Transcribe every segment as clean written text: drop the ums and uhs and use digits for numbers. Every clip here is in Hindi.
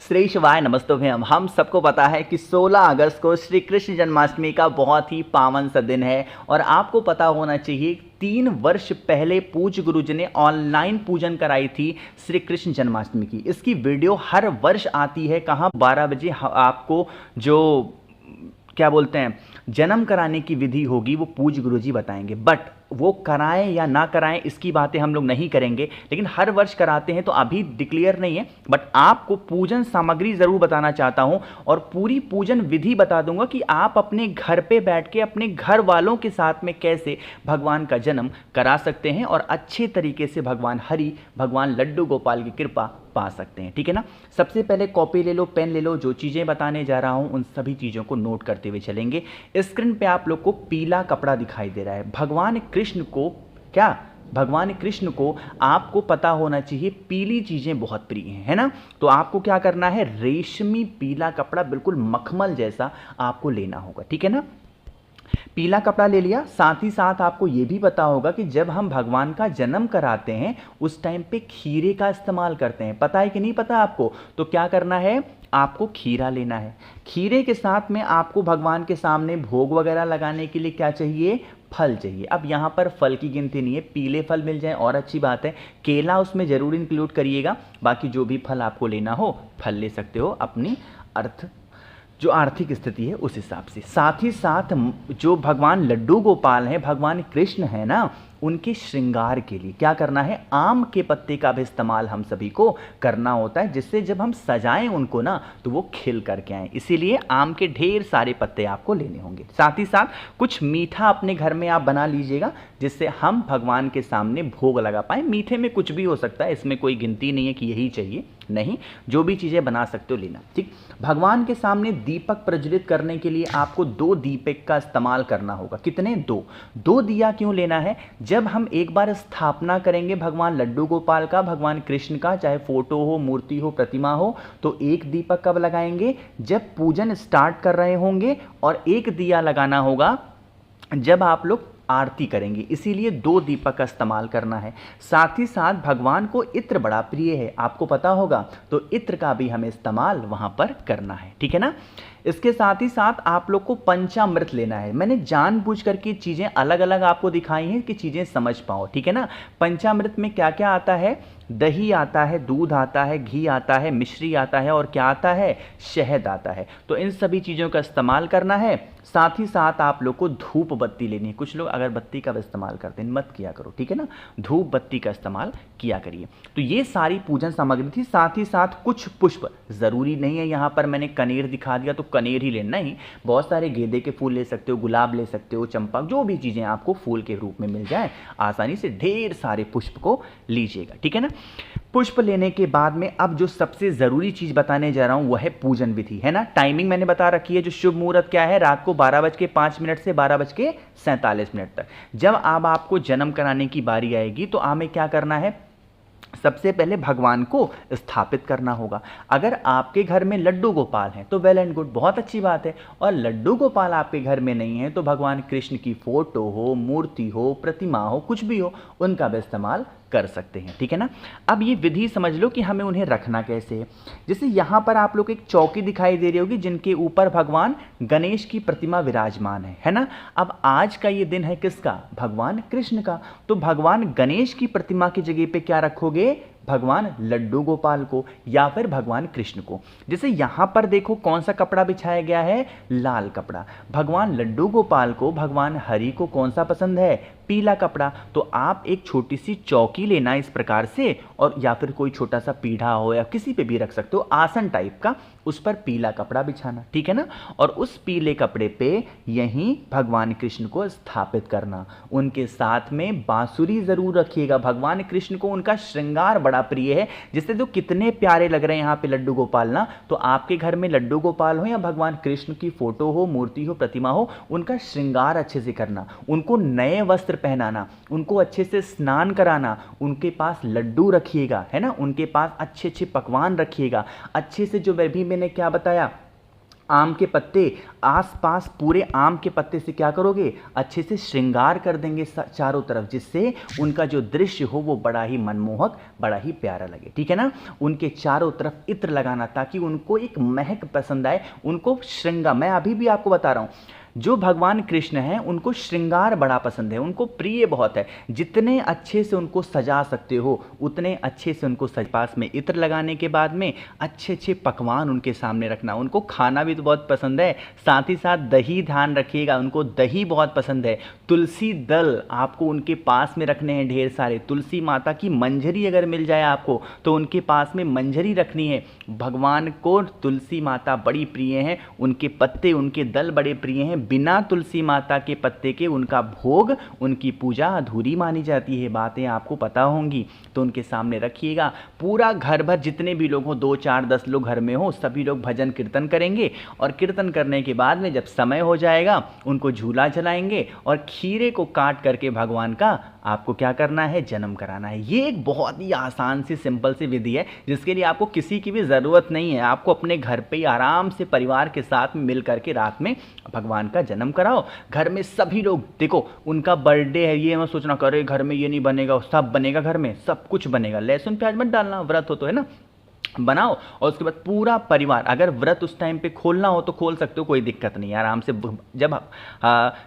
श्री शिवाय नमस्तुभ्यं। हम सबको पता है कि 16 अगस्त को श्री कृष्ण जन्माष्टमी का बहुत ही पावन सा दिन है और आपको पता होना चाहिए 3 वर्ष पहले पूज्य गुरुजी ने ऑनलाइन पूजन कराई थी श्री कृष्ण जन्माष्टमी की। इसकी वीडियो हर वर्ष आती है, कहाँ 12 बजे आपको जो क्या बोलते हैं जन्म कराने की विधि होगी वो पूज्य गुरुजी बताएंगे। बट वो कराएं या ना कराएं इसकी बातें हम लोग नहीं करेंगे, लेकिन हर वर्ष कराते हैं तो अभी डिक्लेयर नहीं है। बट आपको पूजन सामग्री ज़रूर बताना चाहता हूं और पूरी पूजन विधि बता दूंगा कि आप अपने घर पे बैठ के अपने घर वालों के साथ में कैसे भगवान का जन्म करा सकते हैं और अच्छे तरीके से भगवान हरि, भगवान लड्डू गोपाल की कृपा पा सकते हैं। ठीक है ना। सबसे पहले कॉपी ले लो, पेन ले लो, जो चीज़ें बताने जा रहा हूं उन सभी चीज़ों को नोट करते हुए चलेंगे। स्क्रीन पे आप लोग को पीला कपड़ा दिखाई दे रहा है। भगवान कृष्ण को क्या, भगवान कृष्ण को आपको पता होना चाहिए पीली चीज़ें बहुत प्रिय हैं, है ना। तो आपको क्या करना है, रेशमी पीला कपड़ा बिल्कुल मखमल जैसा आपको लेना होगा। ठीक है ना। पीला कपड़ा ले लिया। साथ ही साथ आपको ये भी पता होगा कि जब हम भगवान का जन्म कराते हैं उस टाइम पे खीरे का इस्तेमाल करते हैं। पता है कि नहीं पता आपको? तो क्या करना है, आपको खीरा लेना है। खीरे के साथ में आपको भगवान के सामने भोग वगैरह लगाने के लिए क्या चाहिए, फल चाहिए। अब यहाँ पर फल की गिनती नहीं है, पीले फल मिल जाए और अच्छी बात है। केला उसमें जरूर इंक्लूड करिएगा। बाकी जो भी फल आपको लेना हो फल ले सकते हो अपनी जो आर्थिक स्थिति है उस हिसाब से। साथ ही साथ जो भगवान लड्डू गोपाल हैं, भगवान कृष्ण है ना, उनके श्रृंगार के लिए क्या करना है, आम के पत्ते का भी इस्तेमाल हम सभी को करना होता है, जिससे जब हम सजाएं उनको ना तो वो खिल करके आएँ। इसीलिए आम के ढेर सारे पत्ते आपको लेने होंगे। साथ ही साथ कुछ मीठा अपने घर में आप बना लीजिएगा जिससे हम भगवान के सामने भोग लगा पाएँ। मीठे में कुछ भी हो सकता है, इसमें कोई गिनती नहीं है कि यही चाहिए, नहीं, जो भी चीज़ें बना सकते हो लेना। ठीक। भगवान के सामने दीपक प्रज्वलित करने के लिए आपको 2 दीपक का इस्तेमाल करना होगा। कितने? 2 दिया क्यों लेना है, जब हम एक बार स्थापना करेंगे भगवान लड्डू गोपाल का, भगवान कृष्ण का, चाहे फोटो हो, मूर्ति हो, प्रतिमा हो, तो एक दीपक कब लगाएंगे, जब पूजन स्टार्ट कर रहे होंगे, और एक दिया लगाना होगा जब आप लोग आरती करेंगे। इसीलिए 2 दीपक का इस्तेमाल करना है। साथ ही साथ भगवान को इत्र बड़ा प्रिय है, आपको पता होगा, तो इत्र का भी हमें इस्तेमाल वहां पर करना है। ठीक है ना। इसके साथ ही साथ आप लोग को पंचामृत लेना है। मैंने जानबूझ करके चीज़ें अलग अलग आपको दिखाई हैं कि चीज़ें समझ पाओ। ठीक है ना। पंचामृत में क्या क्या आता है, दही आता है, दूध आता है, घी आता है, मिश्री आता है और क्या आता है, शहद आता है। तो इन सभी चीज़ों का इस्तेमाल करना है। साथ ही साथ आप लोग को धूप बत्ती लेनी है। कुछ लोग अगरबत्ती का इस्तेमाल करते हैं, मत किया करो। ठीक है ना। धूप बत्ती का इस्तेमाल किया करिए। तो ये सारी पूजन सामग्री थी। साथ ही साथ कुछ पुष्प, ज़रूरी नहीं है यहाँ पर मैंने कनेर दिखा दिया तो कनेर ही लेना ही, बहुत सारे गेंदे के फूल ले सकते हो, गुलाब ले सकते हो, चंपा, जो भी चीज़ें आपको फूल के रूप में मिल जाए आसानी से ढेर सारे पुष्प को लीजिएगा। ठीक है ना। पुष्प लेने के बाद में अब जो सबसे ज़रूरी चीज़ बताने जा रहा हूँ वह है पूजन विधि, है ना। टाइमिंग मैंने बता रखी है। जो शुभ मुहूर्त क्या है, रात को 12:05 से 12:47 तक। जब अब आपको जन्म कराने की बारी आएगी तो हमें क्या करना है, सबसे पहले भगवान को स्थापित करना होगा। अगर आपके घर में लड्डू गोपाल हैं तो वेल एंड गुड, बहुत अच्छी बात है। और लड्डू गोपाल आपके घर में नहीं है तो भगवान कृष्ण की फोटो हो, मूर्ति हो, प्रतिमा हो, कुछ भी हो, उनका भी इस्तेमाल कर सकते हैं। ठीक है ना। अब ये विधि समझ लो कि हमें उन्हें रखना कैसे है। जैसे यहाँ पर आप लोग एक चौकी दिखाई दे रही होगी जिनके ऊपर भगवान गणेश की प्रतिमा विराजमान है ना। अब आज का ये दिन है किसका, भगवान कृष्ण का। तो भगवान गणेश की प्रतिमा की जगह पे क्या रखोगे, भगवान लड्डू गोपाल को या फिर भगवान कृष्ण को। जैसे यहाँ पर देखो कौन सा कपड़ा बिछाया गया है, लाल कपड़ा। भगवान लड्डू गोपाल को, भगवान हरि को कौन सा पसंद है, पीला कपड़ा। तो आप एक छोटी सी चौकी लेना इस प्रकार से, और या फिर कोई छोटा सा पीढ़ा हो या किसी पे भी रख सकते हो, आसन टाइप का, उस पर पीला कपड़ा बिछाना। ठीक है ना। और उस पीले कपड़े पे यहीं भगवान कृष्ण को स्थापित करना। उनके साथ में बांसुरी जरूर रखिएगा। भगवान कृष्ण को उनका श्रृंगार बड़ा प्रिय है, जिससे तो कितने प्यारे लग रहे हैं यहाँ पे लड्डू गोपाल ना। तो आपके घर में लड्डू गोपाल हो या भगवान कृष्ण की फोटो हो, मूर्ति हो, प्रतिमा हो, उनका श्रृंगार अच्छे से करना, उनको नए वस्त्र पहनाना, उनको अच्छे से स्नान कराना, उनके पास लड्डू रखिएगा, है ना, उनके पास अच्छे अच्छे पकवान रखिएगा। अच्छे से जो भी मैंने क्या बताया, आम के पत्ते आसपास पूरे आम के पत्ते से क्या करोगे, अच्छे से श्रृंगार कर देंगे चारों तरफ, जिससे उनका जो दृश्य हो वो बड़ा ही मनमोहक, बड़ा ही प्यारा लगे, ठीक है ना। उनके चारों तरफ इत्र लगाना ताकि उनको एक महक पसंद आए, उनको श्रृंगार, मैं अभी भी आपको बता रहा हूँ, जो भगवान कृष्ण हैं उनको श्रृंगार बड़ा पसंद है, उनको प्रिय बहुत है। जितने अच्छे से उनको सजा सकते हो उतने अच्छे से उनको पास में इत्र लगाने के बाद में अच्छे अच्छे पकवान उनके सामने रखना। उनको खाना भी तो बहुत पसंद है, साथ ही साथ दही ध्यान रखिएगा, उनको दही बहुत पसंद है। तुलसी दल आपको उनके पास में रखने हैं ढेर सारे। तुलसी माता की मंजरी अगर मिल जाए आपको तो उनके पास में मंजरी रखनी है। भगवान को तुलसी माता बड़ी प्रिय हैं, उनके पत्ते, उनके दल बड़े प्रिय हैं। बिना तुलसी माता के पत्ते के उनका भोग, उनकी पूजा अधूरी मानी जाती है। बातें आपको पता होंगी, तो उनके सामने रखिएगा। पूरा घर भर जितने भी लोग हो, 2 4 10 लोग घर में हो, सभी लोग भजन कीर्तन करेंगे और कीर्तन करने के बाद में जब समय हो जाएगा उनको झूला झलाएंगे और खीरे को काट करके भगवान का आपको क्या करना है, जन्म कराना है। ये एक बहुत ही आसान सी सिंपल सी विधि है जिसके लिए आपको किसी की भी ज़रूरत नहीं है। आपको अपने घर पे ही आराम से परिवार के साथ मिल करके रात में भगवान का जन्म कराओ। घर में सभी लोग, देखो उनका बर्थडे है, ये मत सोचना करे घर में ये नहीं बनेगा, सब बनेगा, घर में सब कुछ बनेगा। लहसुन प्याज मत डालना, व्रत हो तो, है ना, बनाओ। और उसके बाद पूरा परिवार, अगर व्रत उस टाइम पे खोलना हो तो खोल सकते हो, कोई दिक्कत नहीं है। आराम से जब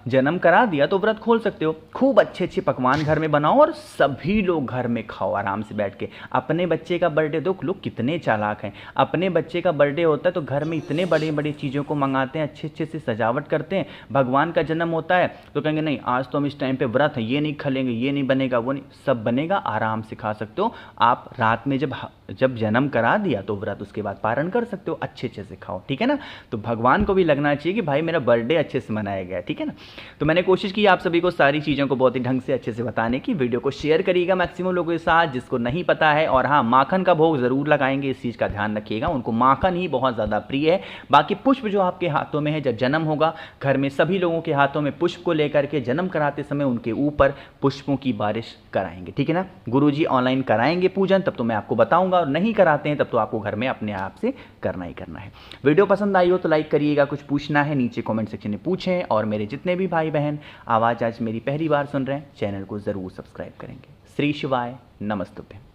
जन्म करा दिया तो व्रत खोल सकते हो। खूब अच्छे अच्छे पकवान घर में बनाओ और सभी लोग घर में खाओ आराम से बैठ के। अपने बच्चे का बर्थडे, दो लोग कितने चालाक हैं, अपने बच्चे का बर्थडे होता है तो घर में इतने बड़े बड़े चीज़ों को मंगाते हैं, अच्छे अच्छे से सजावट करते हैं। भगवान का जन्म होता है तो कहेंगे नहीं आज तो हम इस टाइम पर व्रत है, ये नहीं खलेंगे, ये नहीं बनेगा, वो नहीं, सब बनेगा, आराम से खा सकते हो। आप रात में जब जन्म करा दिया तो व्रत उसके बाद पारण कर सकते हो, अच्छे अच्छे से खाओ, ठीक है ना। तो भगवान को भी लगना चाहिए कि भाई मेरा बर्थडे अच्छे से मनाया गया, ठीक है ना। तो मैंने कोशिश की आप सभी को सारी चीज़ों को बहुत ही ढंग से अच्छे से बताने की। वीडियो को शेयर करिएगा मैक्सिमम लोगों के साथ जिसको नहीं पता है। और हाँ, माखन का भोग जरूर लगाएंगे, इस चीज़ का ध्यान रखिएगा, उनको माखन ही बहुत ज़्यादा प्रिय है। बाकी पुष्प जो आपके हाथों में है, जब जन्म होगा घर में सभी लोगों के हाथों में पुष्प को लेकर के जन्म कराते समय उनके ऊपर पुष्पों की बारिश कराएंगे, ठीक है ना। गुरुजी ऑनलाइन कराएंगे पूजन, तब तो मैं आपको बताऊंगा, और नहीं कराते हैं तब तो आपको घर में अपने आप से करना ही करना है। वीडियो पसंद आई हो तो लाइक करिएगा, कुछ पूछना है नीचे कमेंट सेक्शन में पूछें। और मेरे जितने भी भाई बहन आवाज़ आज मेरी पहली बार सुन रहे हैं, चैनल को ज़रूर सब्सक्राइब करेंगे। श्री शिवाय, नमस्तुभ्यं।